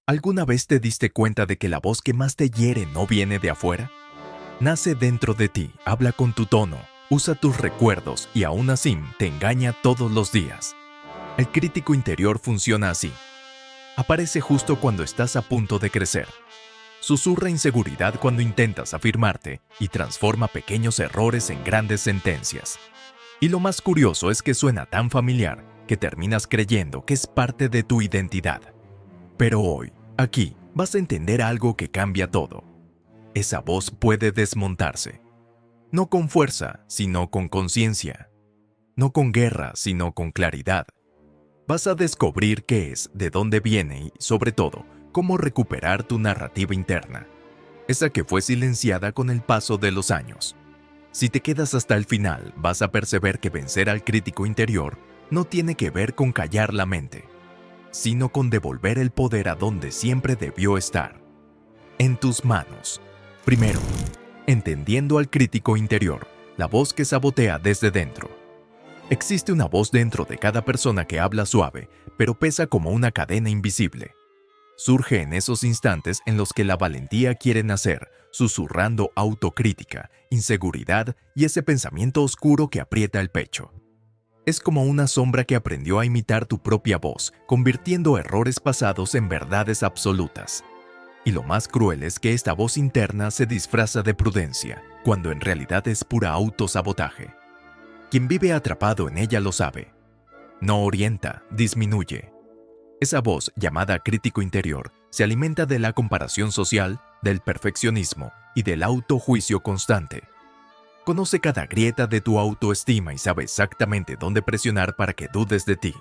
¿Alguna vez te diste cuenta de que la voz que más te hiere no viene de afuera? Nace dentro de ti, habla con tu tono, usa tus recuerdos y aún así te engaña todos los días. El crítico interior funciona así. Aparece justo cuando estás a punto de crecer. Susurra inseguridad cuando intentas afirmarte y transforma pequeños errores en grandes sentencias. Y lo más curioso es que suena tan familiar que terminas creyendo que es parte de tu identidad. Pero hoy, aquí, vas a entender algo que cambia todo. Esa voz puede desmontarse. No con fuerza, sino con conciencia. No con guerra, sino con claridad. Vas a descubrir qué es, de dónde viene y, sobre todo, cómo recuperar tu narrativa interna. Esa que fue silenciada con el paso de los años. Si te quedas hasta el final, vas a perceber que vencer al crítico interior no tiene que ver con callar la mente, sino con devolver el poder a donde siempre debió estar. En tus manos. Primero, entendiendo al crítico interior, la voz que sabotea desde dentro. Existe una voz dentro de cada persona que habla suave, pero pesa como una cadena invisible. Surge en esos instantes en los que la valentía quiere nacer, susurrando autocrítica, inseguridad y ese pensamiento oscuro que aprieta el pecho. Es como una sombra que aprendió a imitar tu propia voz, convirtiendo errores pasados en verdades absolutas. Y lo más cruel es que esta voz interna se disfraza de prudencia, cuando en realidad es pura autosabotaje. Quien vive atrapado en ella lo sabe. No orienta, disminuye. Esa voz, llamada crítico interior, se alimenta de la comparación social, del perfeccionismo y del autojuicio constante. Conoce cada grieta de tu autoestima y sabe exactamente dónde presionar para que dudes de ti.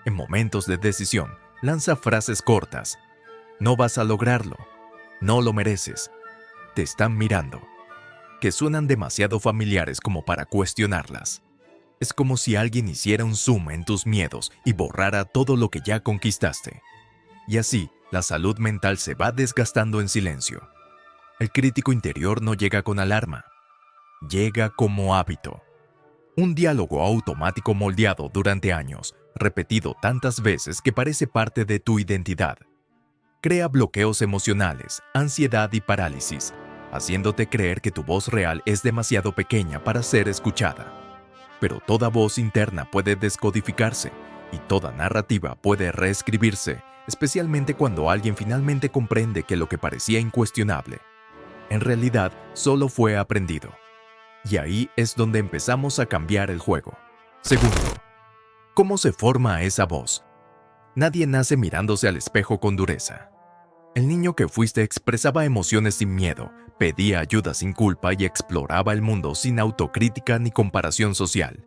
En momentos de decisión, lanza frases cortas. No vas a lograrlo. No lo mereces. Te están mirando. Que suenan demasiado familiares como para cuestionarlas. Es como si alguien hiciera un zoom en tus miedos y borrara todo lo que ya conquistaste. Y así, la salud mental se va desgastando en silencio. El crítico interior no llega con alarma. Llega como hábito. Un diálogo automático moldeado durante años, repetido tantas veces que parece parte de tu identidad. Crea bloqueos emocionales, ansiedad y parálisis, haciéndote creer que tu voz real es demasiado pequeña para ser escuchada. Pero toda voz interna puede descodificarse y toda narrativa puede reescribirse, especialmente cuando alguien finalmente comprende que lo que parecía incuestionable, en realidad solo fue aprendido. Y ahí es donde empezamos a cambiar el juego. Segundo, ¿cómo se forma esa voz? Nadie nace mirándose al espejo con dureza. El niño que fuiste expresaba emociones sin miedo, pedía ayuda sin culpa y exploraba el mundo sin autocrítica ni comparación social.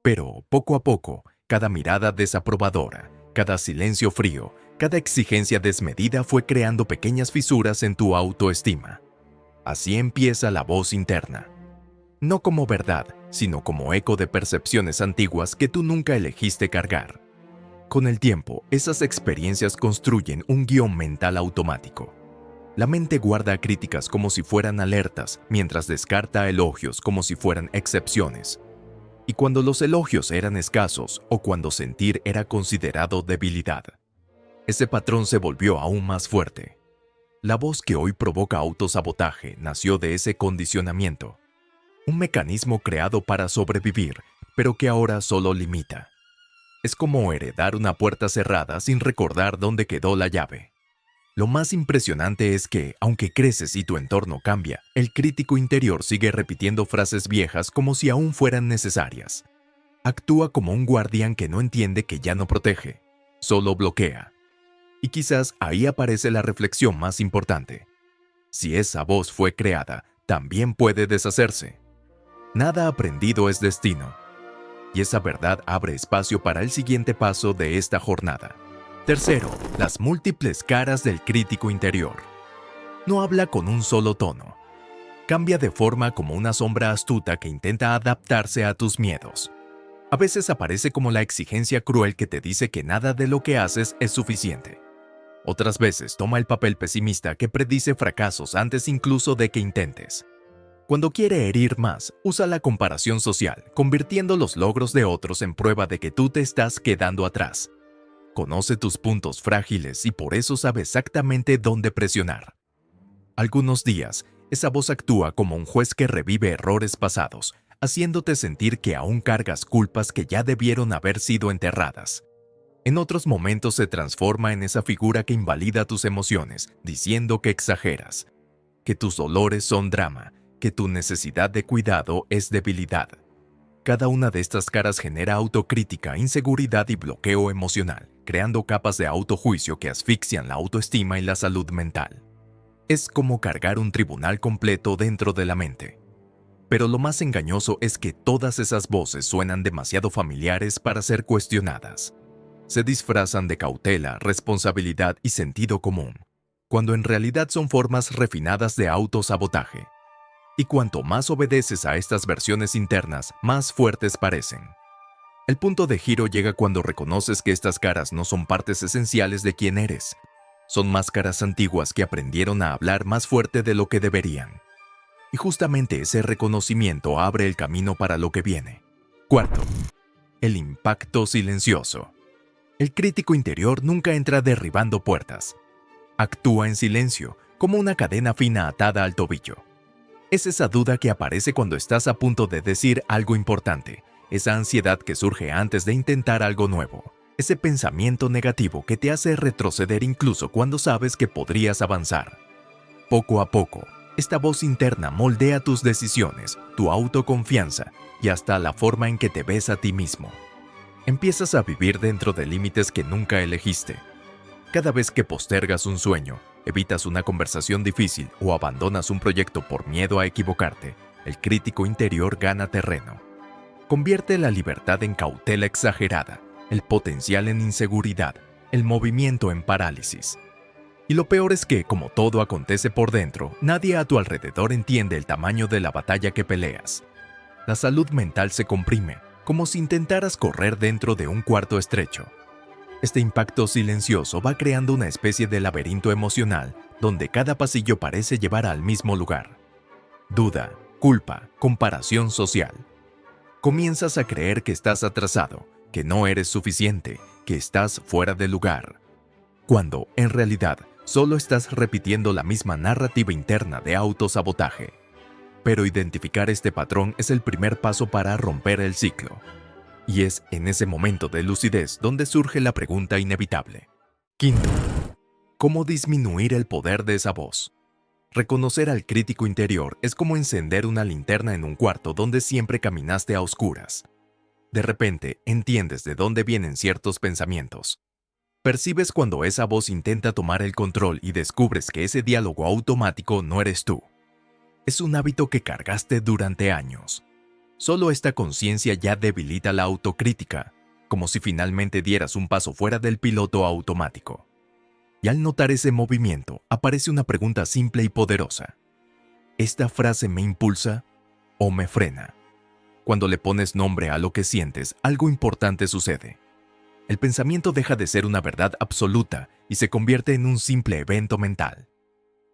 Pero, poco a poco, cada mirada desaprobadora, cada silencio frío, cada exigencia desmedida fue creando pequeñas fisuras en tu autoestima. Así empieza la voz interna. No como verdad, sino como eco de percepciones antiguas que tú nunca elegiste cargar. Con el tiempo, esas experiencias construyen un guión mental automático. La mente guarda críticas como si fueran alertas, mientras descarta elogios como si fueran excepciones. Y cuando los elogios eran escasos o cuando sentir era considerado debilidad, ese patrón se volvió aún más fuerte. La voz que hoy provoca autosabotaje nació de ese condicionamiento. Un mecanismo creado para sobrevivir, pero que ahora solo limita. Es como heredar una puerta cerrada sin recordar dónde quedó la llave. Lo más impresionante es que, aunque creces y tu entorno cambia, el crítico interior sigue repitiendo frases viejas como si aún fueran necesarias. Actúa como un guardián que no entiende que ya no protege, solo bloquea. Y quizás ahí aparece la reflexión más importante. Si esa voz fue creada, también puede deshacerse. Nada aprendido es destino. Y esa verdad abre espacio para el siguiente paso de esta jornada. Tercero, las múltiples caras del crítico interior. No habla con un solo tono. Cambia de forma como una sombra astuta que intenta adaptarse a tus miedos. A veces aparece como la exigencia cruel que te dice que nada de lo que haces es suficiente. Otras veces toma el papel pesimista que predice fracasos antes incluso de que intentes. Cuando quiere herir más, usa la comparación social, convirtiendo los logros de otros en prueba de que tú te estás quedando atrás. Conoce tus puntos frágiles y por eso sabe exactamente dónde presionar. Algunos días, esa voz actúa como un juez que revive errores pasados, haciéndote sentir que aún cargas culpas que ya debieron haber sido enterradas. En otros momentos se transforma en esa figura que invalida tus emociones, diciendo que exageras, que tus dolores son drama, que tu necesidad de cuidado es debilidad. Cada una de estas caras genera autocrítica, inseguridad y bloqueo emocional, creando capas de autojuicio que asfixian la autoestima y la salud mental. Es como cargar un tribunal completo dentro de la mente. Pero lo más engañoso es que todas esas voces suenan demasiado familiares para ser cuestionadas. Se disfrazan de cautela, responsabilidad y sentido común, cuando en realidad son formas refinadas de autosabotaje. Y cuanto más obedeces a estas versiones internas, más fuertes parecen. El punto de giro llega cuando reconoces que estas caras no son partes esenciales de quién eres. Son máscaras antiguas que aprendieron a hablar más fuerte de lo que deberían. Y justamente ese reconocimiento abre el camino para lo que viene. Cuarto, el impacto silencioso. El crítico interior nunca entra derribando puertas. Actúa en silencio, como una cadena fina atada al tobillo. Es esa duda que aparece cuando estás a punto de decir algo importante, esa ansiedad que surge antes de intentar algo nuevo, ese pensamiento negativo que te hace retroceder incluso cuando sabes que podrías avanzar. Poco a poco, esta voz interna moldea tus decisiones, tu autoconfianza y hasta la forma en que te ves a ti mismo. Empiezas a vivir dentro de límites que nunca elegiste. Cada vez que postergas un sueño, evitas una conversación difícil o abandonas un proyecto por miedo a equivocarte, el crítico interior gana terreno. Convierte la libertad en cautela exagerada, el potencial en inseguridad, el movimiento en parálisis. Y lo peor es que, como todo acontece por dentro, nadie a tu alrededor entiende el tamaño de la batalla que peleas. La salud mental se comprime, como si intentaras correr dentro de un cuarto estrecho. Este impacto silencioso va creando una especie de laberinto emocional donde cada pasillo parece llevar al mismo lugar. Duda, culpa, comparación social. Comienzas a creer que estás atrasado, que no eres suficiente, que estás fuera de lugar, cuando, en realidad, solo estás repitiendo la misma narrativa interna de autosabotaje. Pero identificar este patrón es el primer paso para romper el ciclo. Y es en ese momento de lucidez donde surge la pregunta inevitable. Quinto, ¿cómo disminuir el poder de esa voz? Reconocer al crítico interior es como encender una linterna en un cuarto donde siempre caminaste a oscuras. De repente, entiendes de dónde vienen ciertos pensamientos. Percibes cuando esa voz intenta tomar el control y descubres que ese diálogo automático no eres tú. Es un hábito que cargaste durante años. Solo esta conciencia ya debilita la autocrítica, como si finalmente dieras un paso fuera del piloto automático. Y al notar ese movimiento, aparece una pregunta simple y poderosa. ¿Esta frase me impulsa o me frena? Cuando le pones nombre a lo que sientes, algo importante sucede. El pensamiento deja de ser una verdad absoluta y se convierte en un simple evento mental.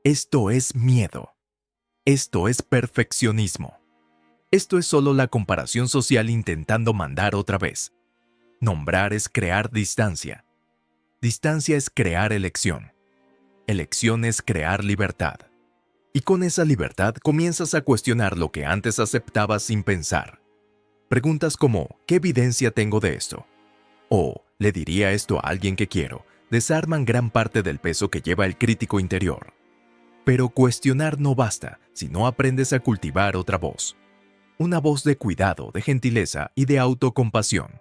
Esto es miedo. Esto es perfeccionismo. Esto es solo la comparación social intentando mandar otra vez. Nombrar es crear distancia. Distancia es crear elección. Elección es crear libertad. Y con esa libertad comienzas a cuestionar lo que antes aceptabas sin pensar. Preguntas como, ¿qué evidencia tengo de esto? O, ¿le diría esto a alguien que quiero? Desarman gran parte del peso que lleva el crítico interior. Pero cuestionar no basta si no aprendes a cultivar otra voz. Una voz de cuidado, de gentileza y de autocompasión.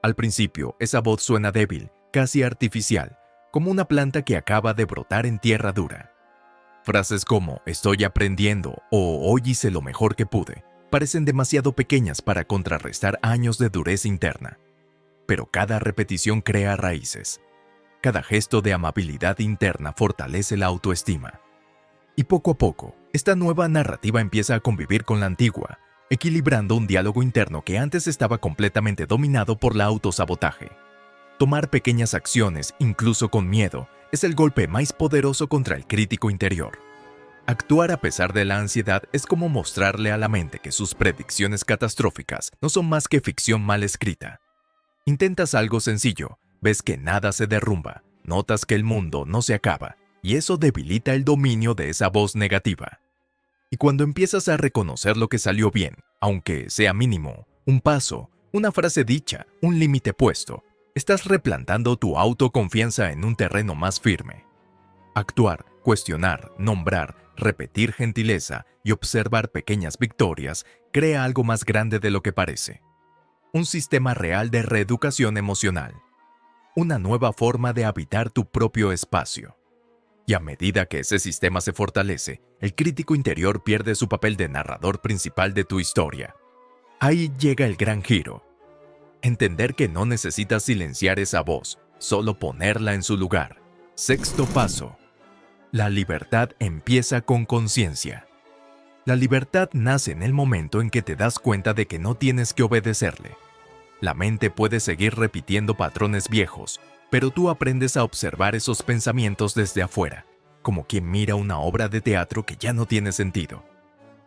Al principio, esa voz suena débil, casi artificial, como una planta que acaba de brotar en tierra dura. Frases como «estoy aprendiendo» o «hoy hice lo mejor que pude» parecen demasiado pequeñas para contrarrestar años de dureza interna. Pero cada repetición crea raíces. Cada gesto de amabilidad interna fortalece la autoestima. Y poco a poco, esta nueva narrativa empieza a convivir con la antigua, equilibrando un diálogo interno que antes estaba completamente dominado por la autosabotaje. Tomar pequeñas acciones, incluso con miedo, es el golpe más poderoso contra el crítico interior. Actuar a pesar de la ansiedad es como mostrarle a la mente que sus predicciones catastróficas no son más que ficción mal escrita. Intentas algo sencillo, Ves que nada se derrumba, notas que el mundo no se acaba, y eso debilita el dominio de esa voz negativa. Y cuando empiezas a reconocer lo que salió bien, aunque sea mínimo, un paso, una frase dicha, un límite puesto, estás replantando tu autoconfianza en un terreno más firme. Actuar, cuestionar, nombrar, repetir gentileza y observar pequeñas victorias crea algo más grande de lo que parece. Un sistema real de reeducación emocional. Una nueva forma de habitar tu propio espacio. Y a medida que ese sistema se fortalece, el crítico interior pierde su papel de narrador principal de tu historia. Ahí llega el gran giro. Entender que no necesitas silenciar esa voz, solo ponerla en su lugar. Sexto paso. La libertad empieza con conciencia. La libertad nace en el momento en que te das cuenta de que no tienes que obedecerle. La mente puede seguir repitiendo patrones viejos, pero tú aprendes a observar esos pensamientos desde afuera, como quien mira una obra de teatro que ya no tiene sentido.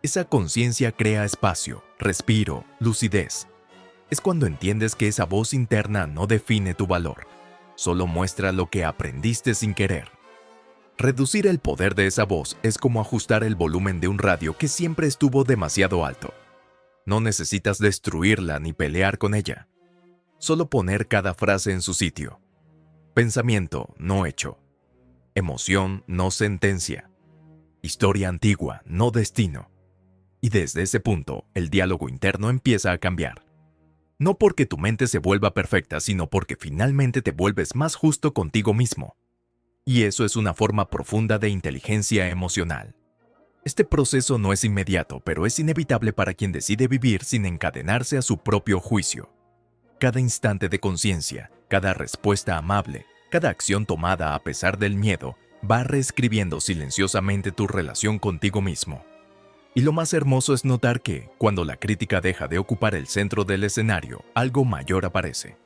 Esa conciencia crea espacio, respiro, lucidez. Es cuando entiendes que esa voz interna no define tu valor, solo muestra lo que aprendiste sin querer. Reducir el poder de esa voz es como ajustar el volumen de un radio que siempre estuvo demasiado alto. No necesitas destruirla ni pelear con ella. Solo poner cada frase en su sitio. Pensamiento, no hecho. Emoción, no sentencia. Historia antigua, no destino. Y desde ese punto, el diálogo interno empieza a cambiar. No porque tu mente se vuelva perfecta, sino porque finalmente te vuelves más justo contigo mismo. Y eso es una forma profunda de inteligencia emocional. Este proceso no es inmediato, pero es inevitable para quien decide vivir sin encadenarse a su propio juicio. Cada instante de conciencia, cada respuesta amable, cada acción tomada a pesar del miedo, va reescribiendo silenciosamente tu relación contigo mismo. Y lo más hermoso es notar que, cuando la crítica deja de ocupar el centro del escenario, algo mayor aparece.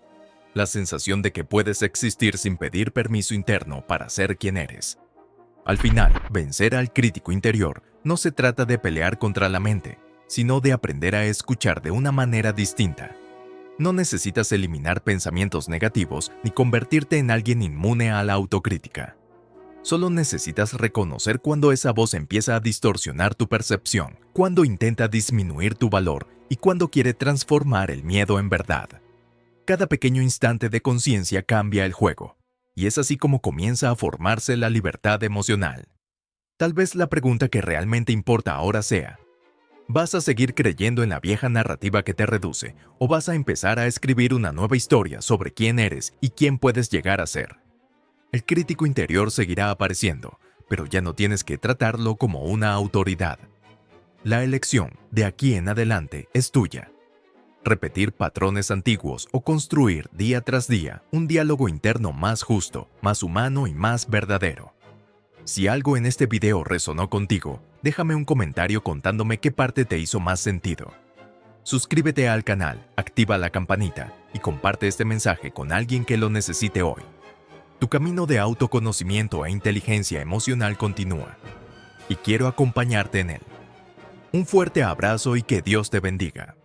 La sensación de que puedes existir sin pedir permiso interno para ser quien eres. Al final, vencer al crítico interior no se trata de pelear contra la mente, sino de aprender a escuchar de una manera distinta. No necesitas eliminar pensamientos negativos ni convertirte en alguien inmune a la autocrítica. Solo necesitas reconocer cuando esa voz empieza a distorsionar tu percepción, cuando intenta disminuir tu valor y cuando quiere transformar el miedo en verdad. Cada pequeño instante de conciencia cambia el juego, y es así como comienza a formarse la libertad emocional. Tal vez la pregunta que realmente importa ahora sea: ¿vas a seguir creyendo en la vieja narrativa que te reduce, o vas a empezar a escribir una nueva historia sobre quién eres y quién puedes llegar a ser? El crítico interior seguirá apareciendo, pero ya no tienes que tratarlo como una autoridad. La elección, de aquí en adelante, es tuya. Repetir patrones antiguos o construir día tras día un diálogo interno más justo, más humano y más verdadero. Si algo en este video resonó contigo, déjame un comentario contándome qué parte te hizo más sentido. Suscríbete al canal, activa la campanita y comparte este mensaje con alguien que lo necesite hoy. Tu camino de autoconocimiento e inteligencia emocional continúa, y quiero acompañarte en él. Un fuerte abrazo y que Dios te bendiga.